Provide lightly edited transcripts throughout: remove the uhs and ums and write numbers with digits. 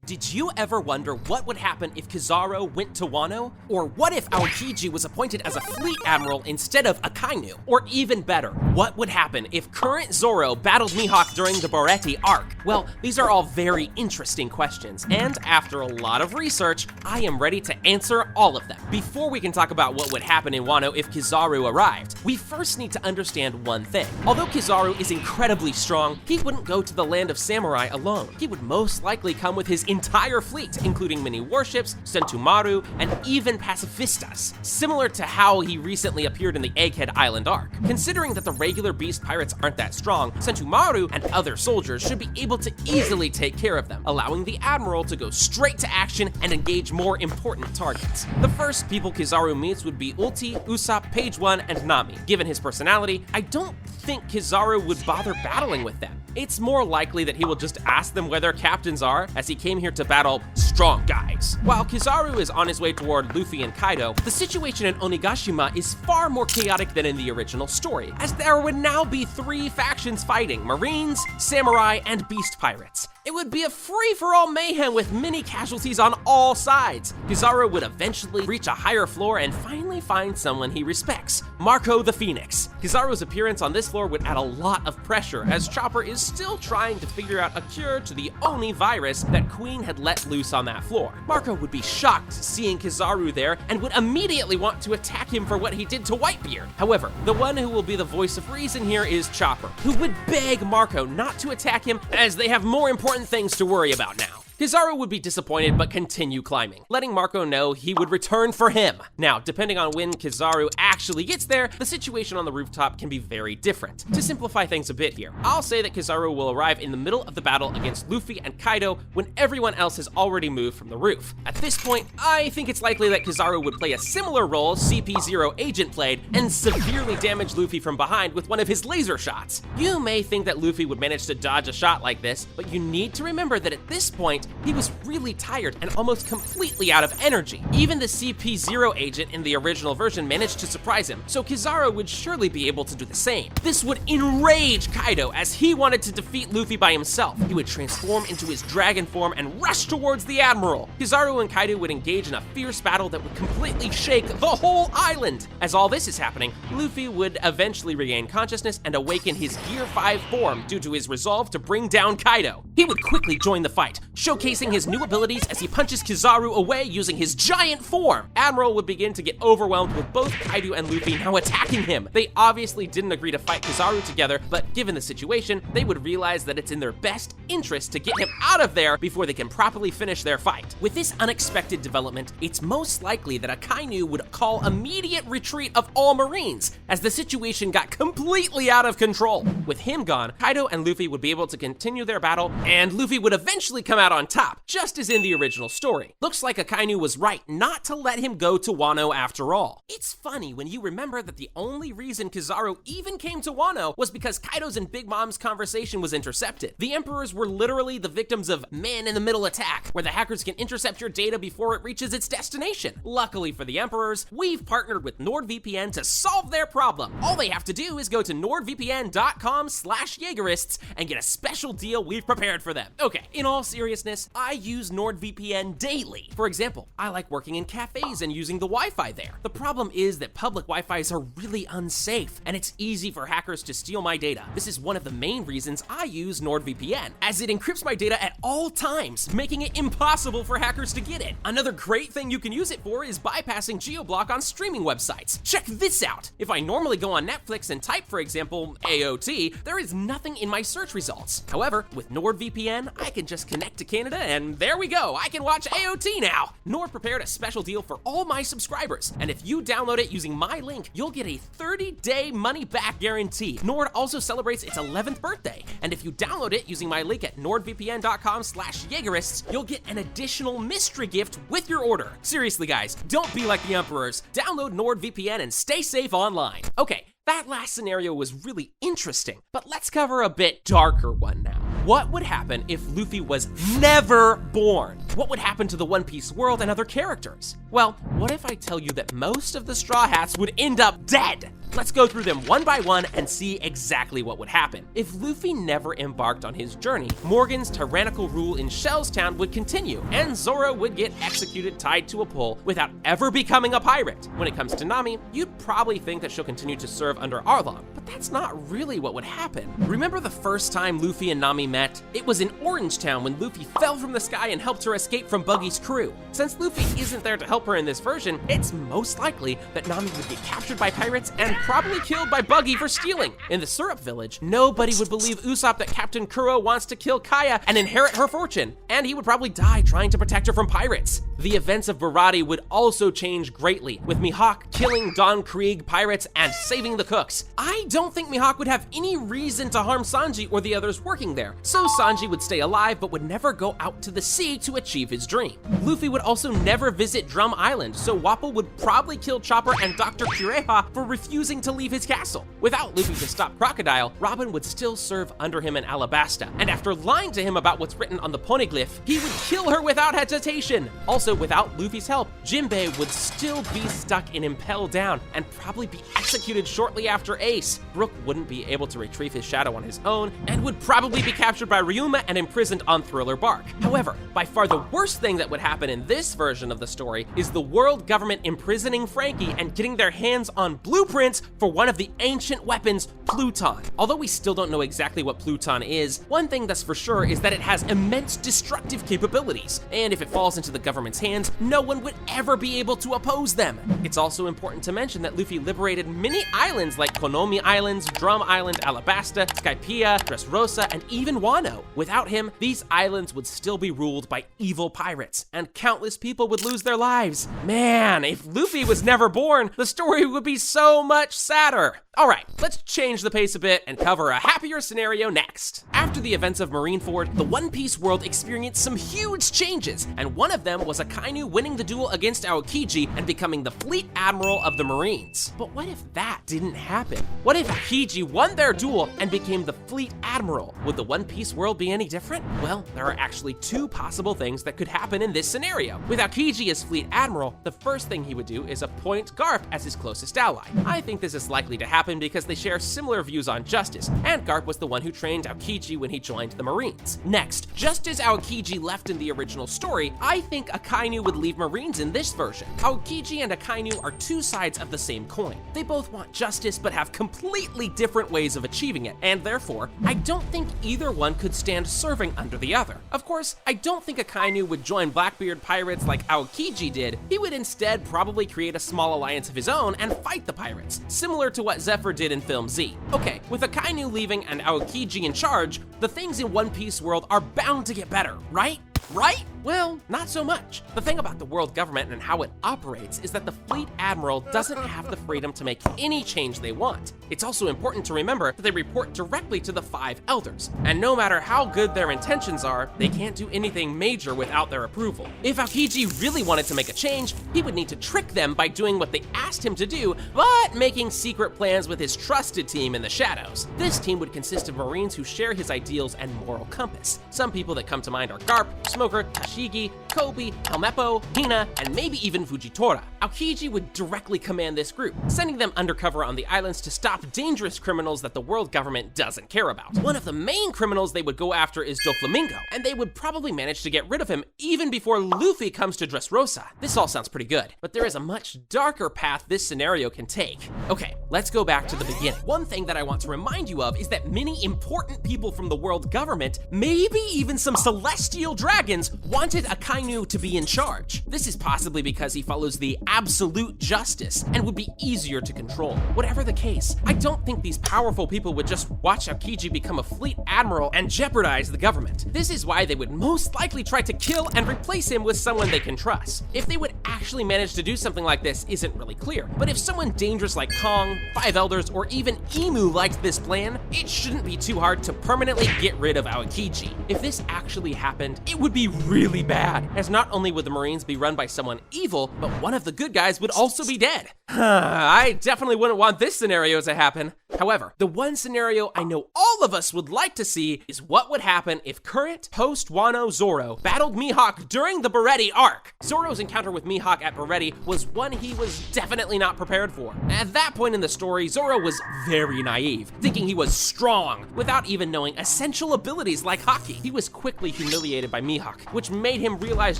Did you ever wonder what would happen if Kizaru went to Wano? Or what if Aokiji was appointed as a fleet admiral instead of Akainu? Or even better, what would happen if current Zoro battled Mihawk during the Barete arc? Well, these are all very interesting questions, and after a lot of research, I am ready to answer all of them. Before we can talk about what would happen in Wano if Kizaru arrived, we first need to understand one thing. Although Kizaru is incredibly strong, he wouldn't go to the land of samurai alone. He would most likely come with his entire fleet, including many warships, 𝐶𝐿, and even pacifistas, similar to how he recently appeared in the Egghead Island arc. Considering that the regular beast pirates aren't that strong, 𝐶𝐿 and other soldiers should be able to easily take care of them, allowing the admiral to go straight to action and engage more important targets. The first people Kizaru meets would be Ulti, Usopp, Page 1, and Nami. Given his personality, I don't think Kizaru would bother battling with them. It's more likely that he will just ask them where their captains are, as he came here to battle strong guys. While Kizaru is on his way toward Luffy and Kaido, the situation in Onigashima is far more chaotic than in the original story, as there would now be 3 factions fighting: Marines, Samurai, and Beast Pirates. It would be a free-for-all mayhem with many casualties on all sides. Kizaru would eventually reach a higher floor and finally find someone he respects: Marco the Phoenix. Kizaru's appearance on this floor would add a lot of pressure, as Chopper is still trying to figure out a cure to the Oni virus that Queen had let loose on that floor. Marco would be shocked seeing Kizaru there and would immediately want to attack him for what he did to Whitebeard. However, the one who will be the voice of reason here is Chopper, who would beg Marco not to attack him, as they have more important things to worry about now. Kizaru would be disappointed but continue climbing, letting Marco know he would return for him. Now, depending on when Kizaru actually gets there, the situation on the rooftop can be very different. To simplify things a bit here, I'll say that Kizaru will arrive in the middle of the battle against Luffy and Kaido when everyone else has already moved from the roof. At this point, I think it's likely that Kizaru would play a similar role CP0 Agent played and severely damage Luffy from behind with one of his laser shots. You may think that Luffy would manage to dodge a shot like this, but you need to remember that at this point, he was really tired and almost completely out of energy. Even the CP0 agent in the original version managed to surprise him, so Kizaru would surely be able to do the same. This would enrage Kaido, as he wanted to defeat Luffy by himself. He would transform into his dragon form and rush towards the Admiral. Kizaru and Kaido would engage in a fierce battle that would completely shake the whole island. As all this is happening, Luffy would eventually regain consciousness and awaken his Gear 5 form due to his resolve to bring down Kaido. He would quickly join the fight, showcasing his new abilities as he punches Kizaru away using his giant form. Admiral would begin to get overwhelmed with both Kaido and Luffy now attacking him. They obviously didn't agree to fight Kizaru together, but given the situation, they would realize that it's in their best interest to get him out of there before they can properly finish their fight. With this unexpected development, it's most likely that Akainu would call immediate retreat of all Marines, as the situation got completely out of control. With him gone, Kaido and Luffy would be able to continue their battle, and Luffy would eventually come out on top, just as in the original story. Looks like Akainu was right not to let him go to Wano after all. It's funny when you remember that the only reason Kizaru even came to Wano was because Kaido's and Big Mom's conversation was intercepted. The Emperors were literally the victims of man-in-the-middle attack, where the hackers can intercept your data before it reaches its destination. Luckily for the Emperors, we've partnered with NordVPN to solve their problem. All they have to do is go to nordvpn.com/Yeagerists and get a special deal we've prepared for them. Okay, in all seriousness, I use NordVPN daily. For example, I like working in cafes and using the Wi-Fi there. The problem is that public Wi-Fis are really unsafe, and it's easy for hackers to steal my data. This is one of the main reasons I use NordVPN, as it encrypts my data at all times, making it impossible for hackers to get it. Another great thing you can use it for is bypassing geo-block on streaming websites. Check this out. If I normally go on Netflix and type, for example, AOT, there is nothing in my search results. However, with NordVPN, I can just connect to Canada and there we go, I can watch AOT now. Nord prepared a special deal for all my subscribers, and if you download it using my link, you'll get a 30-day money-back guarantee. Nord also celebrates its 11th birthday, and if you download it using my link at nordvpn.com/Yeagerists, you'll get an additional mystery gift with your order. Seriously guys, don't be like the Emperors. Download NordVPN and stay safe online. Okay, that last scenario was really interesting, but let's cover a bit darker one now. What would happen if Luffy was never born? what would happen to the One Piece world and other characters? Well, what if I tell you that most of the Straw Hats would end up dead? Let's go through them one by one and see exactly what would happen. If Luffy never embarked on his journey, Morgan's tyrannical rule in Shell's Town would continue, and Zoro would get executed tied to a pole without ever becoming a pirate. When it comes to Nami, you'd probably think that she'll continue to serve under Arlong, but that's not really what would happen. Remember the first time Luffy and Nami met? It was in Orange Town when Luffy fell from the sky and helped her escape from Buggy's crew. Since Luffy isn't there to help her in this version, it's most likely that Nami would get captured by pirates and probably killed by Buggy for stealing. In the Syrup Village, nobody would believe Usopp that Captain Kuro wants to kill Kaya and inherit her fortune, and he would probably die trying to protect her from pirates. The events of Barati would also change greatly, with Mihawk killing Don Krieg pirates and saving the cooks. I don't think Mihawk would have any reason to harm Sanji or the others working there, so Sanji would stay alive but would never go out to the sea to achieve his dream. Luffy would also never visit Drum Island, so Wapol would probably kill Chopper and Dr. Kureha for refusing to leave his castle. Without Luffy to stop Crocodile, Robin would still serve under him in Alabasta, and after lying to him about what's written on the poneglyph, he would kill her without hesitation. Also, without Luffy's help, Jinbei would still be stuck in Impel Down and probably be executed shortly after Ace. Brook wouldn't be able to retrieve his shadow on his own and would probably be captured by Ryuma and imprisoned on Thriller Bark. However, by far the worst thing that would happen in this version of the story is the world government imprisoning Frankie and getting their hands on blueprints for one of the ancient weapons, Pluton. Although we still don't know exactly what Pluton is, one thing that's for sure is that it has immense destructive capabilities, and if it falls into the government's hands, no one would ever be able to oppose them. It's also important to mention that Luffy liberated many islands like Konomi Islands, Drum Island, Alabasta, Skypiea, Dressrosa, and even Wano. Without him, these islands would still be ruled by evil pirates, and countless people would lose their lives. Man, if Luffy was never born, the story would be so much sadder. Alright, let's change the pace a bit and cover a happier scenario next. After the events of Marineford, the One Piece world experienced some huge changes, and one of them was Akainu winning the duel against Aokiji and becoming the fleet admiral of the Marines. But what if that didn't happen? What if Aokiji won their duel and became the fleet admiral? Would the One Piece world be any different? Well, there are actually two possible things that could happen in this scenario. With Aokiji as fleet admiral, the first thing he would do is appoint Garp as his closest ally. I think this is likely to happen because they share similar views on justice, and Garp was the one who trained Aokiji when he joined the Marines. Next, just as Aokiji left in the original story, I think Akainu would leave Marines in this version. Aokiji and Akainu are two sides of the same coin. They both want justice but have completely different ways of achieving it, and therefore, I don't think either one could stand serving under the other. Of course, I don't think Akainu would join Blackbeard pirates like Aokiji did. He would instead probably create a small alliance of his own and fight the pirates, similar to what Zephyr did in Film Z. Okay, with Akainu leaving and Aokiji in charge, the things in One Piece world are bound to get better, right? Right? Well, not so much. The thing about the world government and how it operates is that the fleet admiral doesn't have the freedom to make any change they want. It's also important to remember that they report directly to the 5 elders, and no matter how good their intentions are, they can't do anything major without their approval. If Aokiji really wanted to make a change, he would need to trick them by doing what they asked him to do, but making secret plans with his trusted team in the shadows. This team would consist of Marines who share his ideals and moral compass. Some people that come to mind are Garp, Smoker, Tashigi, Kobe, Helmeppo, Hina, and maybe even Fujitora. Aokiji would directly command this group, sending them undercover on the islands to stop dangerous criminals that the world government doesn't care about. One of the main criminals they would go after is Doflamingo, and they would probably manage to get rid of him even before Luffy comes to Dressrosa. This all sounds pretty good, but there is a much darker path this scenario can take. Okay, let's go back to the beginning. One thing that I want to remind you of is that many important people from the world government, maybe even some celestial dragons, wanted Akainu to be in charge. This is possibly because he follows the absolute justice and would be easier to control. Whatever the case, I don't think these powerful people would just watch Aokiji become a fleet admiral and jeopardize the government. This is why they would most likely try to kill and replace him with someone they can trust. If they would actually manage to do something like this isn't really clear, but if someone dangerous like Kong, 5 Elders, or even Emu liked this plan, it shouldn't be too hard to permanently get rid of Aokiji. If this actually happened, it would be really really bad, as not only would the Marines be run by someone evil, but one of the good guys would also be dead. I definitely wouldn't want this scenario to happen. However, the one scenario I know all of us would like to see is what would happen if current post-Wano Zoro battled Mihawk during the Beretti arc. Zoro's encounter with Mihawk at Beretti was one he was definitely not prepared for. At that point in the story, Zoro was very naive, thinking he was strong, without even knowing essential abilities like Haki. He was quickly humiliated by Mihawk, which made him realize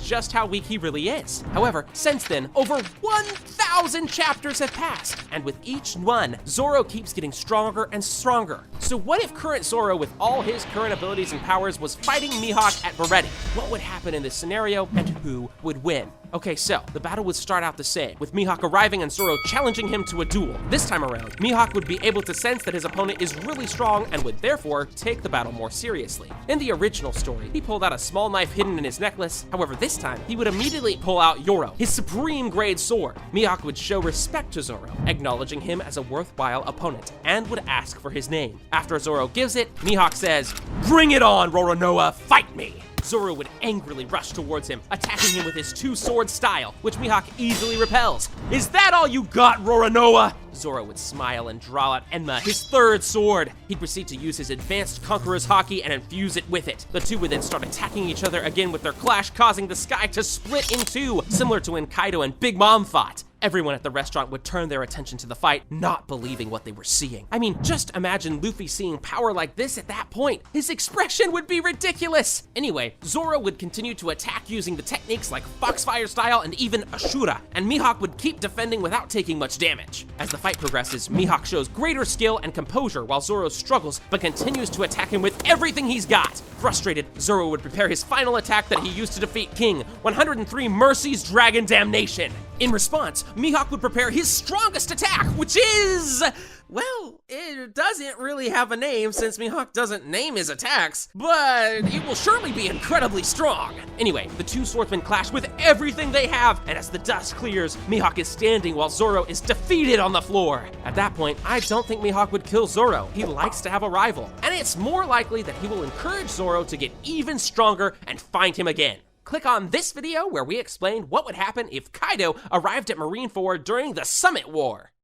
just how weak he really is. However, since then, over 1,000 chapters have passed, and with each one, Zoro keeps getting stronger and stronger. So what if current Zoro, with all his current abilities and powers, was fighting Mihawk at Beretti? What would happen in this scenario, and who would win? Okay, so the battle would start out the same, with Mihawk arriving and Zoro challenging him to a duel. This time around, Mihawk would be able to sense that his opponent is really strong and would therefore take the battle more seriously. In the original story, he pulled out a small knife hidden in his necklace. However, this time, he would immediately pull out Yoro, his supreme grade sword. Mihawk would show respect to Zoro, acknowledging him as a worthwhile opponent, and would ask for his name. After Zoro gives it, Mihawk says, "Bring it on, Roronoa, fight me!" Zoro would angrily rush towards him, attacking him with his two-sword style, which Mihawk easily repels. "Is that all you got, Roronoa?" Zoro would smile and draw out Enma, his third sword. He'd proceed to use his advanced Conqueror's Haki and infuse it with it. The two would then start attacking each other again with their clash, causing the sky to split in two, similar to when Kaido and Big Mom fought. Everyone at the restaurant would turn their attention to the fight, not believing what they were seeing. I mean, just imagine Luffy seeing power like this at that point. His expression would be ridiculous. Anyway, Zoro would continue to attack using the techniques like Foxfire style and even Ashura, and Mihawk would keep defending without taking much damage. As the fight progresses, Mihawk shows greater skill and composure while Zoro struggles but continues to attack him with everything he's got. Frustrated, Zoro would prepare his final attack that he used to defeat King 103 Mercy's Dragon Damnation. In response, Mihawk would prepare his strongest attack, which is... well, it doesn't really have a name since Mihawk doesn't name his attacks, but it will surely be incredibly strong. Anyway, the two swordsmen clash with everything they have, and as the dust clears, Mihawk is standing while Zoro is defeated on the floor. At that point, I don't think Mihawk would kill Zoro. He likes to have a rival, and it's more likely that he will encourage Zoro to get even stronger and find him again. Click on this video where we explain what would happen if Kaido arrived at Marineford during the Summit War.